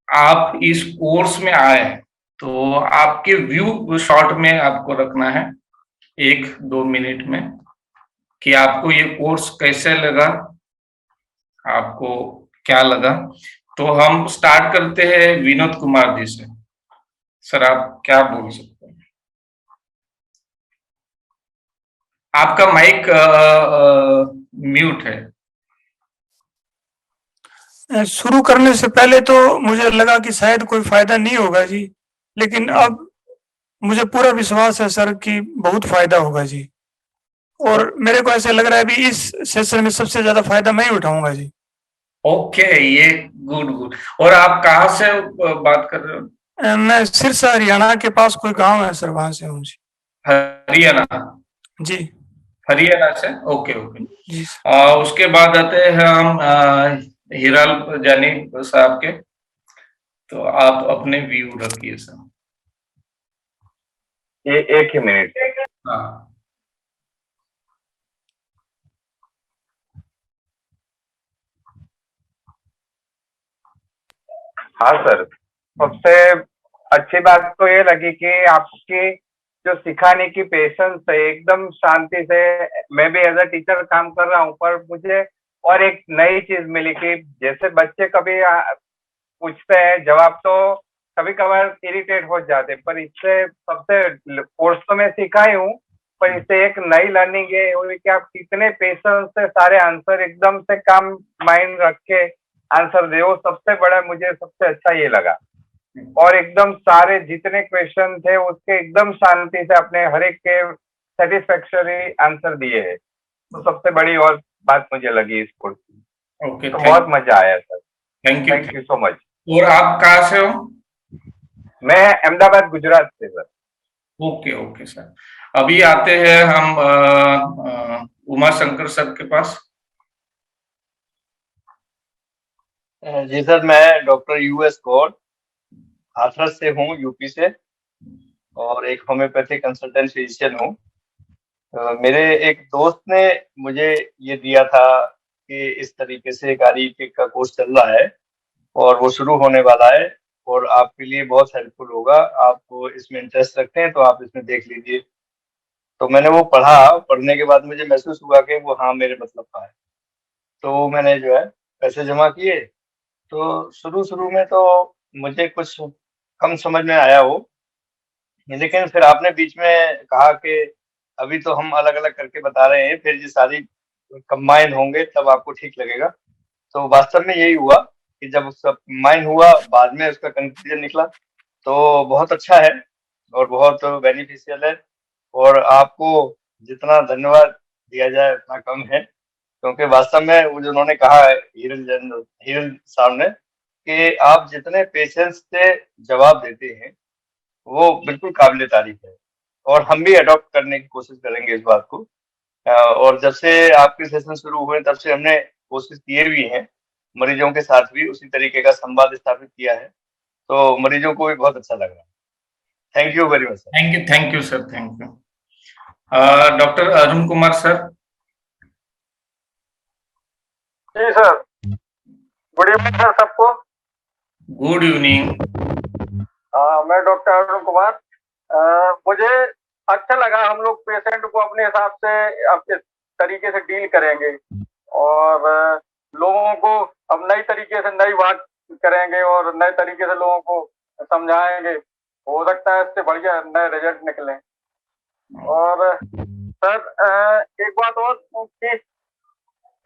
आप इस कोर्स में आए, तो आपके व्यू शॉर्ट में आपको रखना है 1-2 मिनट में, कि आपको ये कोर्स कैसे लगा, आपको क्या लगा। तो हम स्टार्ट करते हैं विनोद कुमार जी से। सर, आप क्या बोल सकते हैं? आपका माइक म्यूट है। शुरू करने से पहले तो मुझे लगा कि शायद कोई फायदा नहीं होगा जी, लेकिन अब मुझे पूरा विश्वास है सर कि बहुत फायदा होगा जी। और मेरे को ऐसे लग रहा है अभी इस सेशन में सबसे ज्यादा फायदा मैं ही उठाऊंगा जी। ओके, ये गुड गुड। और आप कहाँ से बात कर रहे हो? मैं सिरसा हरियाणा के पास कोई गांव है सर, वहां से हूँ जी। हरियाणा? जी हरियाणा से, ओके ओके। जी। उसके बाद आते हैं हम हिराल जानी साहब के। तो आप अपने व्यू रखिए सर। ये एक ही मिनट। हाँ। हाँ सर, सबसे अच्छी बात तो ये लगी कि आपकी जो सिखाने की पेशेंस है, एकदम शांति से। मैं भी एज अ टीचर काम कर रहा हूँ, पर मुझे और एक नई चीज मिली कि जैसे बच्चे कभी पूछते हैं जवाब, तो कभी कभार इरिटेट हो जाते, पर इससे सबसे कोर्स तो मैं सीखा ही हूँ, पर इससे एक नई लर्निंग ये हुई कि आप कितने पेशेंस से सारे आंसर एकदम से काम माइंड रख के आंसर दे। वो सबसे बड़ा मुझे सबसे अच्छा ये लगा। और एकदम सारे जितने क्वेश्चन थे उसके एकदम शांति से अपने हर एक के सेटिस्फैक्टरी आंसर दिए हैं। तो सबसे बड़ी और बात मुझे लगी इस कोर्स की। ओके, तो बहुत मजा आया sir. Thank you. Thank you so much. और आप कहाँ से हो? मैं अहमदाबाद गुजरात से सर। Okay okay sir. अभी आते हैं हम उमा शंकर सर के पास। जी सर, मैं डॉक्टर यूएस गौड़ हाथरस से हूँ, यूपी से, और एक होम्योपैथी कंसल्टेंट फिजिशियन हूँ। मेरे एक दोस्त ने मुझे ये दिया था कि इस तरीके से एक आरईपी का कोर्स चल रहा है और वो शुरू होने वाला है और आपके लिए बहुत हेल्पफुल होगा। आप इसमें इंटरेस्ट रखते हैं तो आप इसमें देख लीजिए। तो मैंने वो पढ़ा, पढ़ने के बाद मुझे महसूस हुआ कि वो हाँ मेरे मतलब का है। तो मैंने जो है पैसे जमा किए। तो शुरू शुरू में तो मुझे कुछ कम समझ में आया वो, लेकिन फिर आपने बीच में कहा कि अभी तो हम अलग अलग करके बता रहे हैं, फिर ये सारी कंबाइन होंगे तब आपको ठीक लगेगा। तो वास्तव में यही हुआ कि जब सब कंबाइन हुआ, बाद में उसका कंक्लूजन निकला, तो बहुत अच्छा है और बहुत बेनिफिशियल है। और आपको जितना धन्यवाद दिया जाए उतना कम है, क्योंकि वास्तव में वो जो उन्होंने कहा है हिरल साहब ने, कि आप जितने पेशेंस से जवाब देते हैं वो बिल्कुल काबिले तारीफ है। और हम भी अडॉप्ट करने की कोशिश करेंगे इस बात को। और जब से आपके सेशन शुरू हुए तब से हमने कोशिश किए भी हैं, मरीजों के साथ भी उसी तरीके का संवाद स्थापित किया है, तो मरीजों को भी बहुत अच्छा लग रहा है। Thank you very much sir. Thank you sir, thank you. Doctor Arun Kumar sir. जी सर, गुड इवनिंग सर सबको। Good evening. मैं डॉक्टर अरुण कुमार। मुझे अच्छा लगा, हम लोग पेशेंट को अपने हिसाब से अपने तरीके से डील करेंगे और लोगों को अब नई तरीके से नई बात करेंगे और नए तरीके से लोगों को समझाएंगे। हो सकता है इससे बढ़िया नए रिजल्ट निकले। और सर एक बात और कि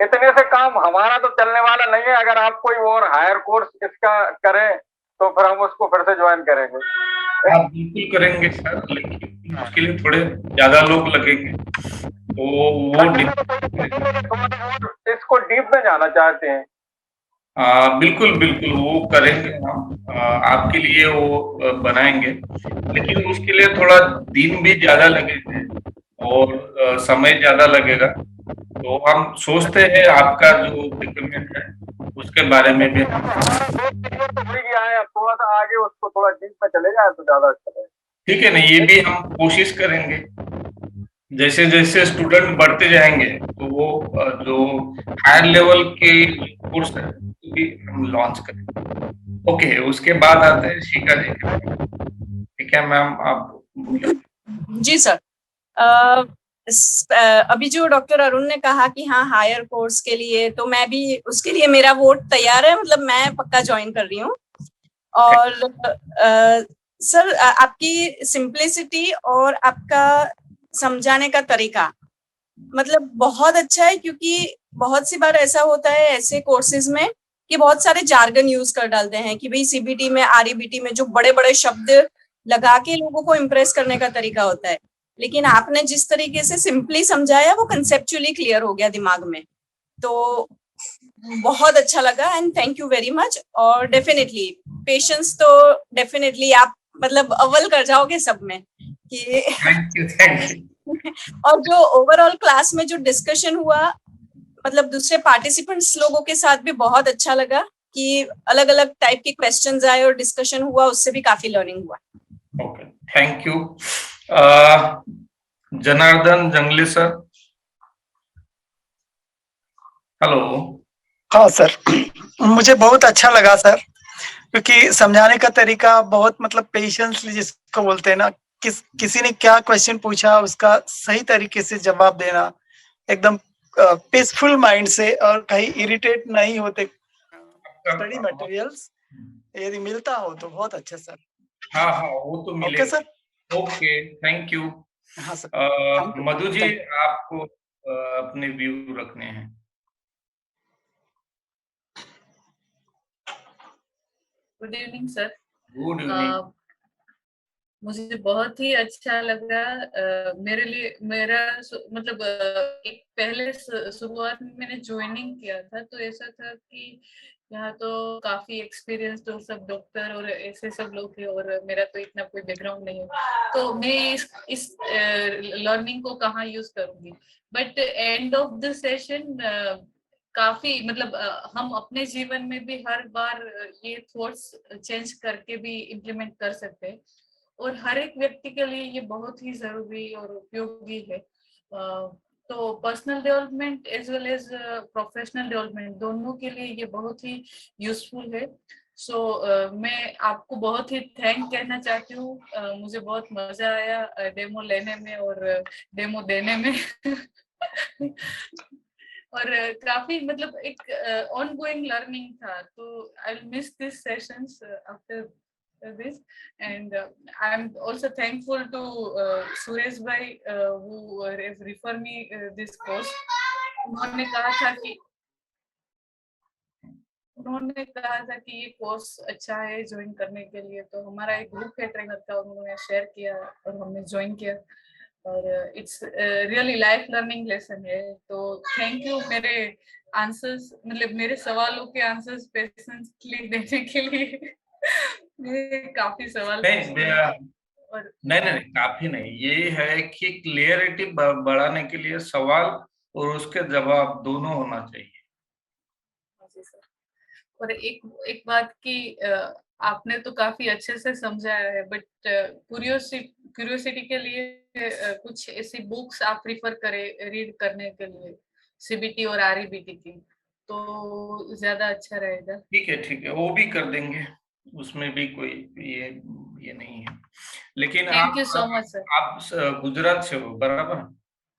इतने से काम हमारा तो चलने वाला नहीं है। अगर आप कोई और हायर कोर्स इसका करें तो फिर हम उसको फिर से ज्वाइन करेंगे। आप बिल्कुल करेंगे सर, लेकिन उसके लिए थोड़े ज्यादा लोग लगेंगे, तो वो इसको डीप में जाना चाहते हैं। बिल्कुल बिल्कुल वो करेंगे हम। आपके लिए वो बनाएंगे, लेकिन उसके लिए थोड़ा दिन भी ज्यादा लगेंगे और समय ज्यादा लगेगा। तो हम सोचते हैं आपका जो रिक्वायरमेंट है उसके बारे में भी। तो हो ही गया है, अब थोड़ा सा आगे उसको थोड़ा डीप में चले जाए तो ज्यादा अच्छा है। ठीक है ना, ये भी हम कोशिश करेंगे। जैसे जैसे स्टूडेंट बढ़ते जाएंगे तो वो जो हायर लेवल के कोर्स है वो भी हम लॉन्च करेंगे। ओके, उसके बाद आते हैं शिखा जी के पास। ठीक है मैम, आप बोलिए। जी सर। अभी जो डॉक्टर अरुण ने कहा कि हाँ हायर कोर्स के लिए, तो मैं भी उसके लिए, मेरा वोट तैयार है, मतलब मैं पक्का ज्वाइन कर रही हूँ। और सर आपकी सिंप्लिसिटी और आपका समझाने का तरीका मतलब बहुत अच्छा है, क्योंकि बहुत सी बार ऐसा होता है ऐसे कोर्सेज में कि बहुत सारे जार्गन यूज कर डालते हैं कि भाई सीबीटी में, आरईबीटी में जो बड़े बड़े शब्द लगा के लोगों को इम्प्रेस करने का तरीका होता है, लेकिन आपने जिस तरीके से सिंपली समझाया वो कंसेप्चुअली क्लियर हो गया दिमाग में, तो बहुत अच्छा लगा and thank you very much. और डेफिनेटली पेशेंस तो डेफिनेटली आप मतलब अव्वल कर जाओगे सब में कि थैंक यू। और जो ओवरऑल क्लास में जो डिस्कशन हुआ, मतलब दूसरे पार्टिसिपेंट्स लोगों के साथ भी बहुत अच्छा लगा कि अलग अलग टाइप के क्वेश्चंस आए और डिस्कशन हुआ, उससे भी काफी लर्निंग हुआ। Okay, thank you. जनार्दन जंगली सर, हेलो। हाँ सर, मुझे बहुत अच्छा लगा सर, क्योंकि समझाने का तरीका बहुत मतलब पेशेंसली जिसको बोलते हैं ना, किसी ने क्या क्वेश्चन पूछा उसका सही तरीके से जवाब देना, एकदम पीसफुल माइंड से, और कहीं इरिटेट नहीं होते। स्टडी मटेरियल्स यदि मिलता हो तो बहुत अच्छा सर। हाँ हाँ, वो तो ओके मिलेगा। सर। Okay, thank you. हाँ sir, thank you. Madhu ji, आपको अपने व्यू रखने हैं। Good evening sir. Good evening. मुझे बहुत ही अच्छा लगा। मेरे लिए मेरा मतलब एक पहले शुरुआत में मैंने ज्वाइनिंग किया था तो ऐसा था कि यहाँ तो काफी एक्सपीरियंस तो सब डॉक्टर और ऐसे सब लोग थे और मेरा तो इतना कोई बैकग्राउंड नहीं है, तो मैं इस लर्निंग को कहाँ यूज करूंगी। But end of the session काफी मतलब हम अपने जीवन में भी हर बार ये थॉट्स चेंज करके भी इम्प्लीमेंट कर सकते हैं और हर एक व्यक्ति के लिए ये बहुत ही जरूरी और उपयोगी है। तो personal development as well as professional development दोनों के लिए ये बहुत ही यूजफुल है। सो मैं आपको बहुत ही थैंक कहना चाहती हूँ। मुझे बहुत मजा आया डेमो लेने में और डेमो देने में और काफी मतलब एक ऑन गोइंग लर्निंग था, तो I will miss this sessions after this and I'm also thankful to Suresh bhai who refer me this course. उन्होंने कहा था कि ये कोर्स अच्छा है ज्वाइन करने के लिए, तो हमारा एक ग्रुप है ट्रेनर का, उन्होंने शेयर किया और हमने ज्वाइन किया और it's really life learning lesson है। तो थैंक यू मेरे आंसर्स मतलब मेरे सवालों के आंसर्स पेशेंटली देने के लिए। काफी सवाल नहीं, काफी नहीं, ये है कि क्लियरिटी बढ़ाने के लिए सवाल और उसके जवाब दोनों होना चाहिए। और एक बात की आपने तो काफी अच्छे से समझाया है, बट क्यूरियोसिटी के लिए कुछ ऐसी बुक्स आप प्रिफर करें रीड करने के लिए सीबीटी और आरईबीटी की, तो ज्यादा अच्छा रहेगा। ठीक है, वो भी कर देंगे, उसमें भी कोई ये नहीं है। लेकिन thank you so much sir. आप गुजरात से हो बराबर?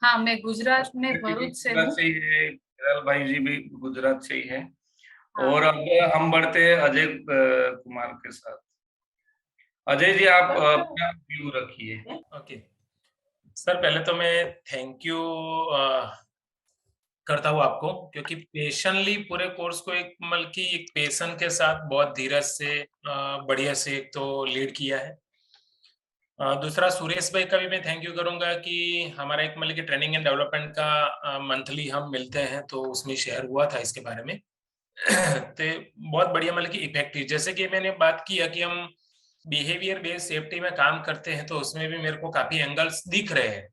हाँ, मैं गुजरात में भरूच से हूँ। केरल भाई जी भी गुजरात से ही है। और अब हम बढ़ते हैं अजय कुमार के साथ। अजय जी, आप अपना व्यू रखिए। ओके सर, पहले तो मैं थैंक यू करता हूँ आपको, क्योंकि पेशेंटली पूरे कोर्स को एक मतलब की एक पेशन के साथ बहुत धीरज से बढ़िया से एक तो लीड किया है। दूसरा सुरेश भाई का भी मैं थैंक यू करूंगा कि हमारा एक मतलब की ट्रेनिंग एंड डेवलपमेंट का मंथली हम मिलते हैं, तो उसमें शेयर हुआ था इसके बारे में। तो बहुत बढ़िया मतलब की इफेक्टिव, जैसे कि मैंने बात किया कि हम बिहेवियर बेस्ड सेफ्टी में काम करते हैं, तो उसमें भी मेरे को काफी एंगल्स दिख रहे हैं,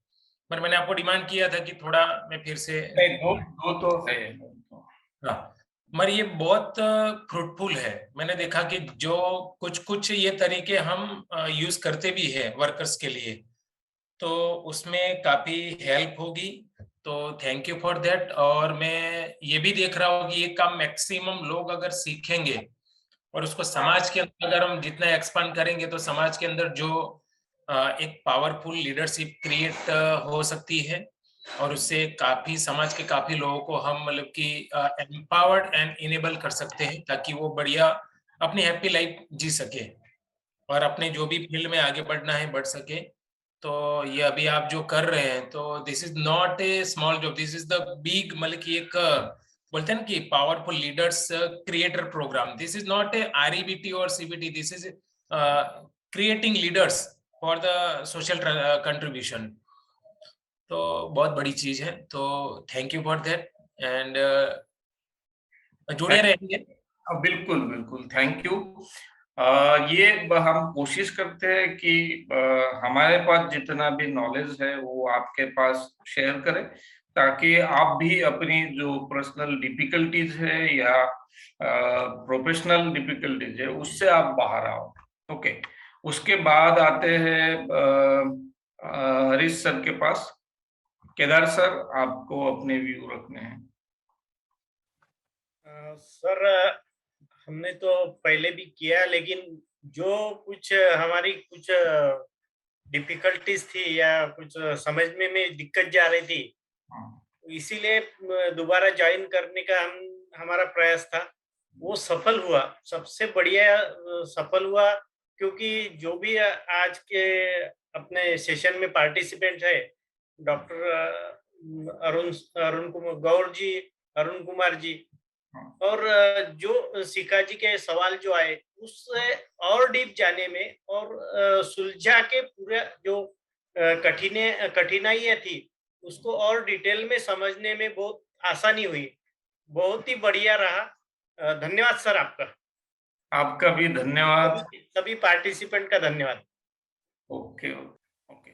पर मैंने आपको डिमांड किया था कि थोड़ा मैं फिर से दो तो है। हाँ, मगर ये बहुत फ्रूटफुल है। मैंने देखा कि जो कुछ ये तरीके हम यूज करते भी हैं वर्कर्स के लिए, तो उसमें काफी हेल्प होगी। तो थैंक यू फॉर दैट। और मैं ये भी देख रहा हूँ कि ये काम मैक्सिमम लोग अगर सीखेंगे और उसको समाज के अंदर अगर हम जितना एक्सपांड करेंगे तो समाज के अंदर जो एक पावरफुल लीडरशिप क्रिएट हो सकती है और उससे काफी समाज के काफी लोगों को हम मतलब कि एम्पावर्ड एंड इनेबल कर सकते हैं ताकि वो बढ़िया अपनी हैप्पी लाइफ जी सके और अपने जो भी फील्ड में आगे बढ़ना है बढ़ सके। तो ये अभी आप जो कर रहे हैं तो this is not a small job, this is the big मतलब कि एक बोलते हैं ना कि powerful leaders creator program. This is not a REBT और CBT, this is creating leaders for the social contribution. तो बहुत बड़ी चीज है, तो thank you for that and जुड़े रहेंगे। बिल्कुल बिल्कुल, थैंक यू। ये हम कोशिश करते हैं कि हमारे पास जितना भी नॉलेज है वो आपके पास शेयर करें ताकि आप भी अपनी जो पर्सनल डिफिकल्टीज है या प्रोफेशनल डिफिकल्टीज है उससे आप बाहर आओ। ओके, उसके बाद आते हैं हरीश सर के पास। केदार सर, आपको अपने व्यू रखने हैं। सर हमने तो पहले भी किया, लेकिन जो कुछ हमारी कुछ डिफिकल्टीज थी या कुछ समझने में दिक्कत जा रही थी, इसीलिए दोबारा ज्वाइन करने का हमारा प्रयास था। वो सफल हुआ, सबसे बढ़िया सफल हुआ, क्योंकि जो भी आज के अपने सेशन में पार्टिसिपेंट है, डॉक्टर अरुण कुमार गौर जी, अरुण कुमार जी, और जो शिखा जी के सवाल जो आए उससे और डीप जाने में और सुलझा के पूरा जो कठिनाइयां थी उसको और डिटेल में समझने में बहुत आसानी हुई। बहुत ही बढ़िया रहा। धन्यवाद सर आपका। आपका भी धन्यवाद। सभी पार्टिसिपेंट का धन्यवाद। Okay okay,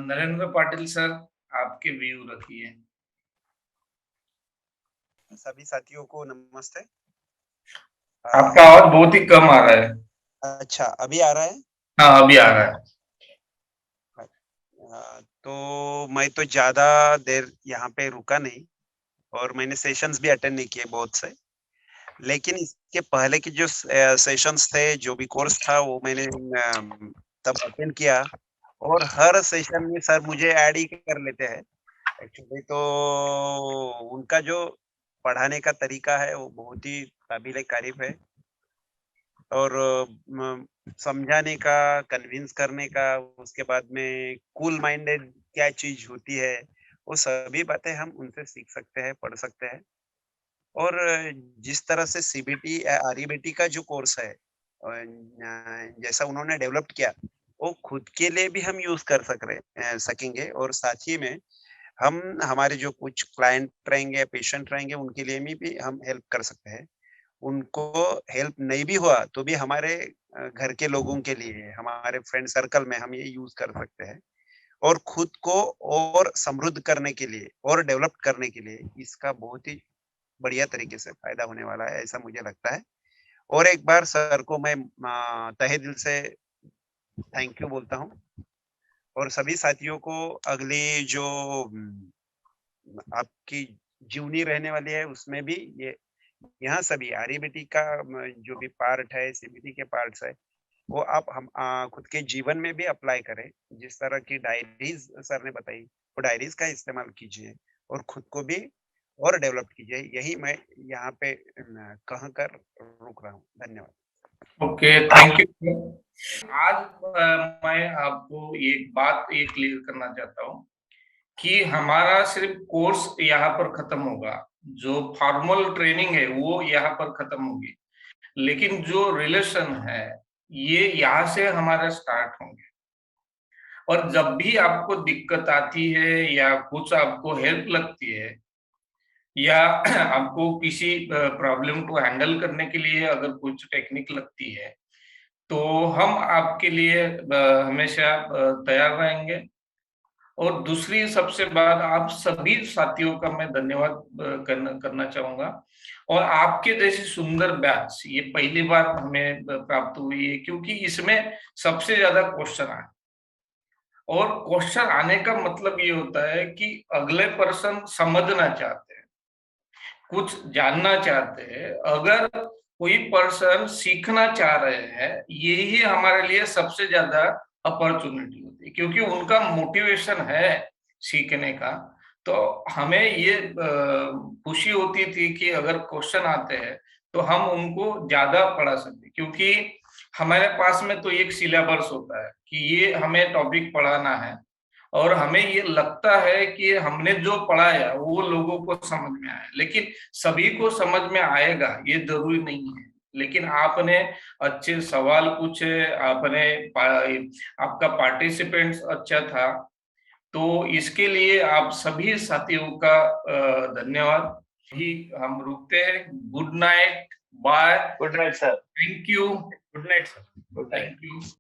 Narendra Patil sir, आपके व्यू रखिए। सभी साथियों को नमस्ते। आपका आवाज बहुत ही कम आ रहा है। अच्छा, अभी आ रहा है? हाँ, अभी आ रहा है। तो मैं तो ज्यादा देर यहाँ पे रुका नहीं और मैंने सेशंस भी अटेंड नहीं किए बहुत से, लेकिन इसके पहले के जो सेशंस थे, जो भी कोर्स था, वो मैंने तब अटेंड किया और हर सेशन में सर मुझे ऐड ही कर लेते हैं एक्चुअली। तो उनका जो पढ़ाने का तरीका है वो बहुत ही काबिल तारीफ है और समझाने का, कन्विंस करने का, उसके बाद में कूल माइंडेड क्या चीज होती है, वो सभी बातें हम उनसे सीख सकते हैं, पढ़ सकते हैं। और जिस तरह से सीबीटी आरईबीटी का जो कोर्स है जैसा उन्होंने डेवलप किया, वो खुद के लिए भी हम यूज कर सकेंगे और साथ ही में हम हमारे जो कुछ क्लाइंट रहेंगे, पेशेंट रहेंगे, उनके लिए भी हम हेल्प कर सकते हैं। उनको हेल्प नहीं भी हुआ तो भी हमारे घर के लोगों के लिए, हमारे फ्रेंड सर्कल में हम ये यूज कर सकते हैं और खुद को और समृद्ध करने के लिए और डेवलप करने के लिए इसका बहुत ही बढ़िया तरीके से फायदा होने वाला है, ऐसा मुझे लगता है। और एक बार सर को मैं तहे दिल से थैंक यू बोलता हूँ और सभी साथियों को अगली जो आपकी जीवनी रहने वाली है उसमें भी ये यहाँ सभी आरईबीटी का जो भी पार्ट है, सीबीटी के पार्ट्स है, वो आप हम खुद के जीवन में भी अप्लाई करें। जिस तरह की डायरीज सर ने बताई, वो डायरीज का इस्तेमाल कीजिए और खुद को भी और डेवलप कीजिए। यही मैं यहाँ पे कहकर रुक रहा हूँ। धन्यवाद। Okay, thank you. आज मैं आपको एक बात ये क्लियर करना चाहता हूँ कि हमारा सिर्फ कोर्स यहाँ पर खत्म होगा, जो फॉर्मल ट्रेनिंग है वो यहाँ पर खत्म होगी, लेकिन जो रिलेशन है ये यहाँ से हमारा स्टार्ट होंगे। और जब भी आपको दिक्कत आती है या कुछ आपको हेल्प लगती है या आपको किसी प्रॉब्लम को हैंडल करने के लिए अगर कुछ टेक्निक लगती है, तो हम आपके लिए हमेशा तैयार रहेंगे। और दूसरी सबसे बात, आप सभी साथियों का मैं धन्यवाद करना चाहूंगा। और आपके जैसी सुंदर बैच ये पहली बार हमें प्राप्त हुई है, क्योंकि इसमें सबसे ज्यादा क्वेश्चन आए और क्वेश्चन आने का मतलब ये होता है कि अगले पर्सन समझना चाहते हैं, कुछ जानना चाहते हैं। अगर कोई पर्सन सीखना चाह रहे हैं, यही हमारे लिए सबसे ज्यादा अपॉर्चुनिटी होती है, क्योंकि उनका मोटिवेशन है सीखने का। तो हमें ये खुशी होती थी कि अगर क्वेश्चन आते हैं तो हम उनको ज्यादा पढ़ा सकते, क्योंकि हमारे पास में तो एक सिलेबस होता है कि ये हमें टॉपिक पढ़ाना है, और हमें ये लगता है कि हमने जो पढ़ाया वो लोगों को समझ में आया, लेकिन सभी को समझ में आएगा ये जरूरी नहीं है। लेकिन आपने अच्छे सवाल पूछे, आपका पार्टिसिपेंट्स अच्छा था, तो इसके लिए आप सभी साथियों का धन्यवाद। ही हम रुकते हैं। Good night, bye. Good night sir. Thank you. Good night sir. Good night. Thank you.